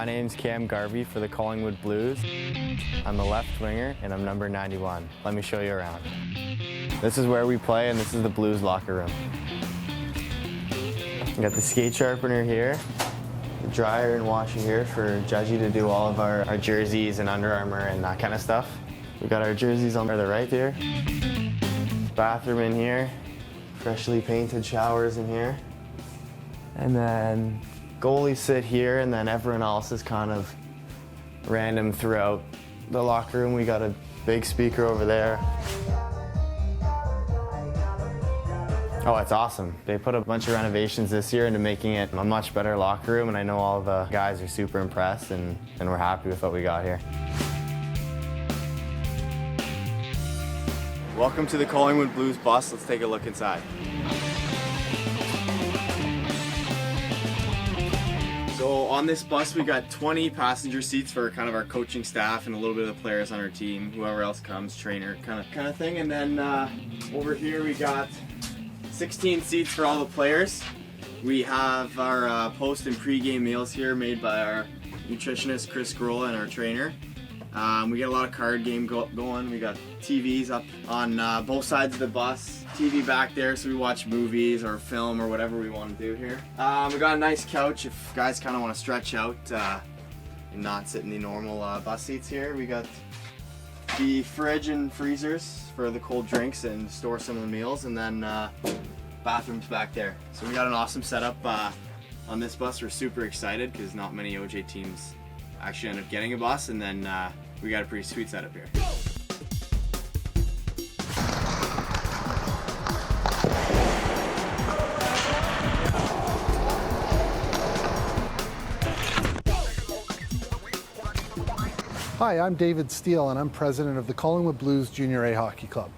My name's Cam Garvey for the Collingwood Blues. I'm a left winger and I'm number 91. Let me show you around. This is where we play and this is the Blues locker room. We got the skate sharpener here, the dryer and washer here for Judgy to do all of our jerseys and Under Armour and that kind of stuff. We got our jerseys on the right there. Bathroom in here, freshly painted showers in here. And then goalies sit here and then everyone else is kind of random throughout the locker room. We got a big speaker over there. Oh, it's awesome. They put a bunch of renovations this year into making it a much better locker room, and I know all the guys are super impressed and we're happy with what we got here. Welcome to the Collingwood Blues bus. Let's take a look inside. So on this bus we got 20 passenger seats for kind of our coaching staff and a little bit of the players on our team, whoever else comes, trainer kind of thing. And then over here we got 16 seats for all the players. We have our post and pre-game meals here made by our nutritionist Chris Grolla and our trainer. We got a lot of card game going. We got TVs up on both sides of the bus. TV back there so we watch movies or film or whatever we want to do here. We got a nice couch if guys kind of want to stretch out and not sit in the normal bus seats here. We got the fridge and freezers for the cold drinks and store some of the meals, and then bathrooms back there. So we got an awesome setup on this bus. We're super excited because not many OJ teams actually end up getting a bus, and then we got a pretty sweet setup here. Hi, I'm David Steele and I'm president of the Collingwood Blues Junior A Hockey Club.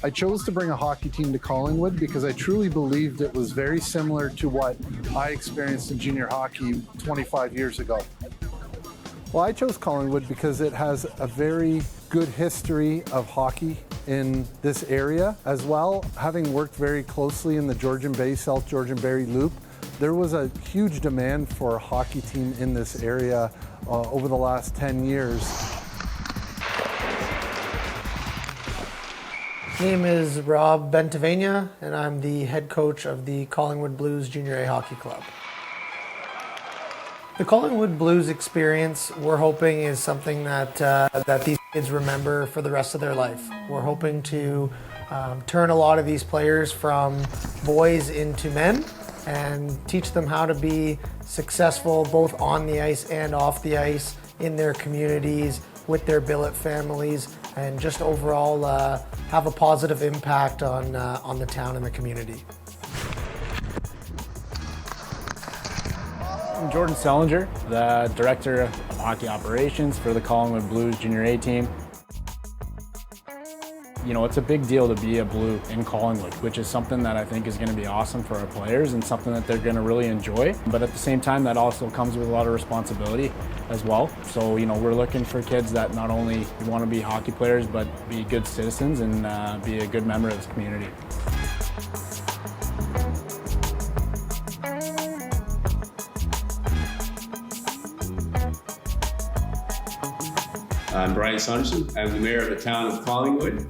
I chose to bring a hockey team to Collingwood because I truly believed it was very similar to what I experienced in junior hockey 25 years ago. Well, I chose Collingwood because it has a very good history of hockey in this area as well. Having worked very closely in the Georgian Bay, South Georgian Bay Loop, there was a huge demand for a hockey team in this area over the last 10 years. My name is Rob Bentivegna, and I'm the head coach of the Collingwood Blues Junior A Hockey Club. The Collingwood Blues experience, we're hoping, is something that these kids remember for the rest of their life. We're hoping to turn a lot of these players from boys into men and teach them how to be successful both on the ice and off the ice, in their communities, with their billet families, and just overall have a positive impact on the town and the community. I'm Jordan Selinger, the Director of Hockey Operations for the Collingwood Blues Junior A team. You know, it's a big deal to be a Blue in Collingwood, which is something that I think is going to be awesome for our players and something that they're going to really enjoy. But at the same time, that also comes with a lot of responsibility as well. So, you know, we're looking for kids that not only want to be hockey players, but be good citizens and be a good member of this community. I'm Brian Saunderson. I'm the mayor of the town of Collingwood,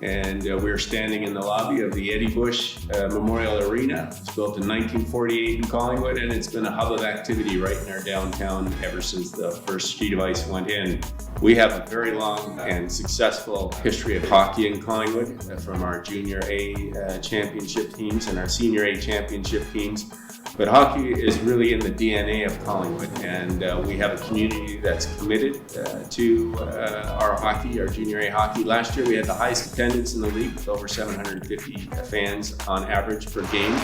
and we're standing in the lobby of the Eddie Bush Memorial Arena. It's built in 1948 in Collingwood, and it's been a hub of activity right in our downtown ever since the first sheet of ice went in. We have a very long and successful history of hockey in Collingwood, from our Junior A championship teams and our Senior A championship teams. But hockey is really in the DNA of Collingwood, and we have a community that's committed to our hockey, our Junior A hockey. Last year we had the highest attendance in the league with over 750 fans on average per game.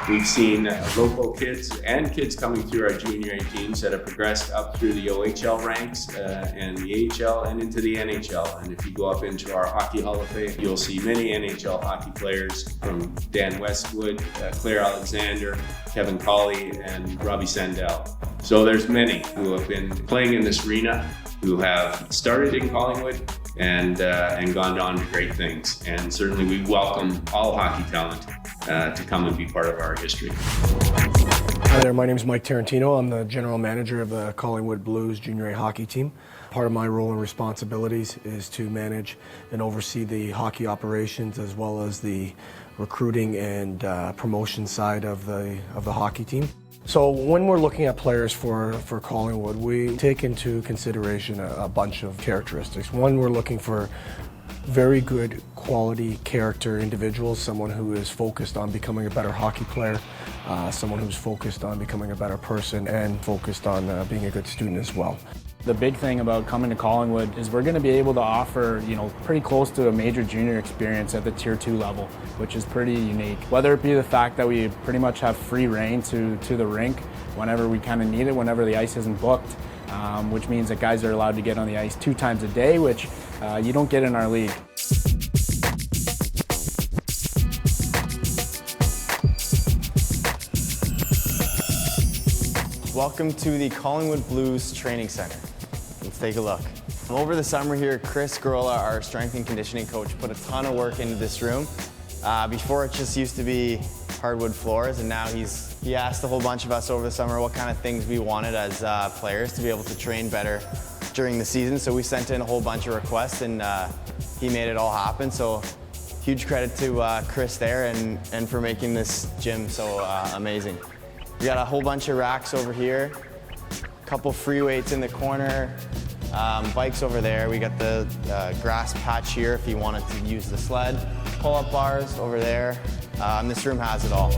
We've seen local kids and kids coming through our Junior A teams that have progressed up through the OHL ranks and the AHL and into the NHL. And if you go up into our Hockey Hall of Fame, you'll see many NHL hockey players from Dan Westwood, Claire Alexander, Kevin Colley, and Robbie Sandell. So there's many who have been playing in this arena, who have started in Collingwood and gone on to great things. And certainly we welcome all hockey talent to come and be part of our history. Hi there, my name is Mike Tarantino. I'm the general manager of the Collingwood Blues junior A hockey team. Part of my role and responsibilities is to manage and oversee the hockey operations as well as the recruiting and promotion side of the hockey team. So when we're looking at players for Collingwood, we take into consideration a bunch of characteristics. One, we're looking for very good quality character individuals, someone who is focused on becoming a better hockey player, someone who's focused on becoming a better person and focused on being a good student as well. The big thing about coming to Collingwood is we're going to be able to offer, pretty close to a major junior experience at the Tier 2 level, which is pretty unique. Whether it be the fact that we pretty much have free reign to the rink whenever we kind of need it, whenever the ice isn't booked, which means that guys are allowed to get on the ice 2 times a day, which you don't get in our league. Welcome to the Collingwood Blues Training Center. Let's take a look. Over the summer here, Chris Grolla, our strength and conditioning coach, put a ton of work into this room. Before it just used to be hardwood floors, and now he asked a whole bunch of us over the summer what kind of things we wanted as players to be able to train better during the season. So we sent in a whole bunch of requests, and he made it all happen. So huge credit to Chris there and for making this gym so amazing. We got a whole bunch of racks over here, a couple free weights in the corner, bikes over there. We got the grass patch here if you wanted to use the sled, pull-up bars over there. This room has it all.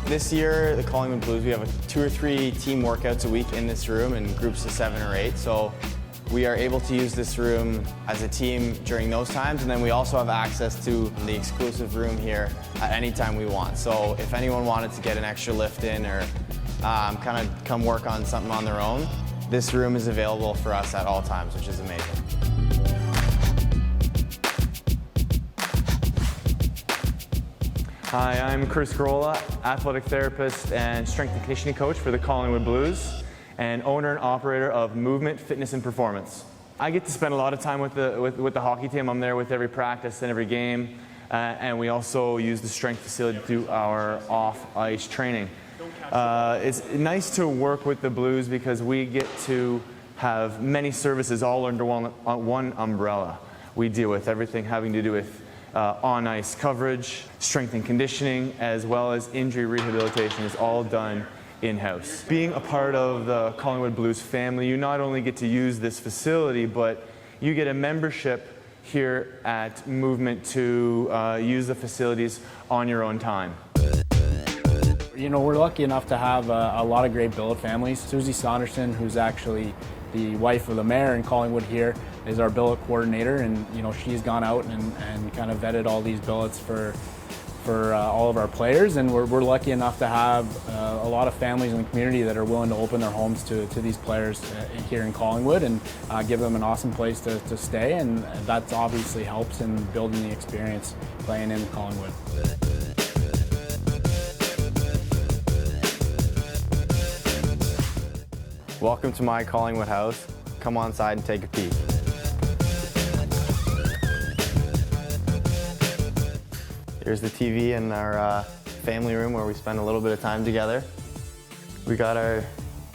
This year, the Collingwood Blues, we have 2 or 3 team workouts a week in this room in groups of 7 or 8. So we are able to use this room as a team during those times, and then we also have access to the exclusive room here at any time we want. So if anyone wanted to get an extra lift in or kind of come work on something on their own, this room is available for us at all times, which is amazing. Hi, I'm Chris Grolla, athletic therapist and strength and conditioning coach for the Collingwood Blues, and owner and operator of Movement, Fitness and Performance. I get to spend a lot of time with the hockey team. I'm there with every practice and every game, and we also use the strength facility to do our off-ice training. It's nice to work with the Blues because we get to have many services all under one umbrella. We deal with everything having to do with on-ice coverage, strength and conditioning, as well as injury rehabilitation is all done in-house. Being a part of the Collingwood Blues family, you not only get to use this facility, but you get a membership here at Movement to use the facilities on your own time. We're lucky enough to have a lot of great billet families. Susie Saunderson, who's actually the wife of the mayor in Collingwood here, is our billet coordinator, and she's gone out and kind of vetted all these billets for all of our players, and we're lucky enough to have a lot of families in the community that are willing to open their homes to these players here in Collingwood and give them an awesome place to stay, and that obviously helps in building the experience playing in Collingwood. Welcome to my Collingwood house. Come on inside and take a peek. Here's the TV in our family room where we spend a little bit of time together. We got our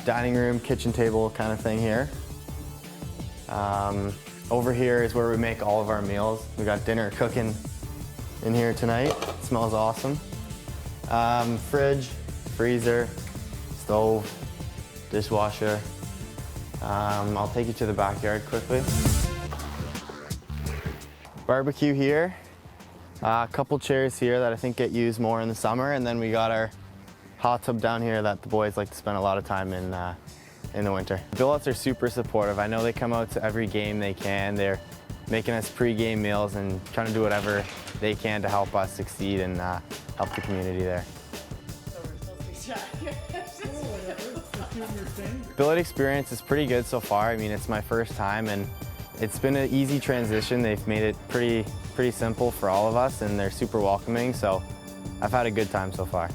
dining room, kitchen table kind of thing here. Over here is where we make all of our meals. We got dinner cooking in here tonight. It smells awesome. Fridge, freezer, stove, dishwasher. I'll take you to the backyard quickly. Barbecue here. A couple chairs here that I think get used more in the summer, and then we got our hot tub down here that the boys like to spend a lot of time in the winter. Billets are super supportive. I know they come out to every game they can. They're making us pre-game meals and trying to do whatever they can to help us succeed and help the community there. Billet experience is pretty good so far. I mean, it's my first time, and it's been an easy transition. They've made it pretty simple for all of us, and they're super welcoming, so I've had a good time so far.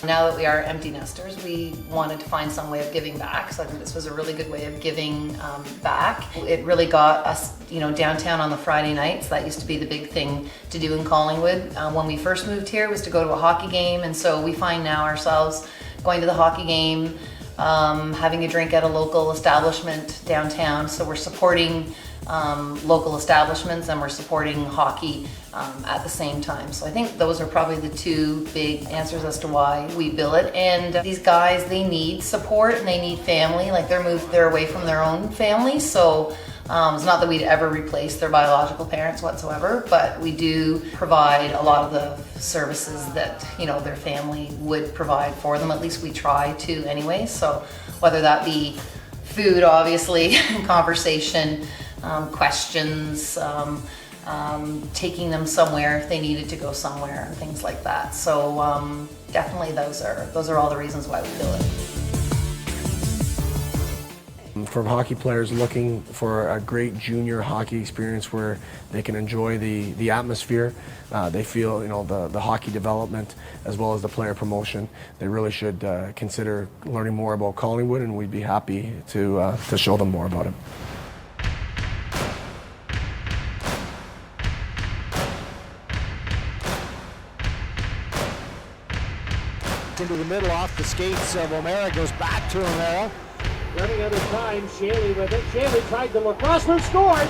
Now that we are empty nesters, we wanted to find some way of giving back. So I think this was a really good way of giving back. It really got us, downtown on the Friday nights. That used to be the big thing to do in Collingwood. When we first moved here was to go to a hockey game, and so we find now ourselves going to the hockey game, having a drink at a local establishment downtown. So we're supporting local establishments and we're supporting hockey at the same time. So I think those are probably the two big answers as to why we billet. And these guys, they need support and they need family. Like they're away from their own family. So it's not that we'd ever replace their biological parents whatsoever, but we do provide a lot of the services that, their family would provide for them. At least we try to anyway. So whether that be food, obviously, conversation, questions, taking them somewhere if they needed to go somewhere and things like that. So definitely those are all the reasons why we do it. For hockey players looking for a great junior hockey experience where they can enjoy the atmosphere, they feel the hockey development as well as the player promotion, they really should consider learning more about Collingwood, and we'd be happy to show them more about it. Into the middle off the skates of O'Mara, goes back to O'Mara. Running out of time, Shaley with it. Shaley tried to look. Crossman scored!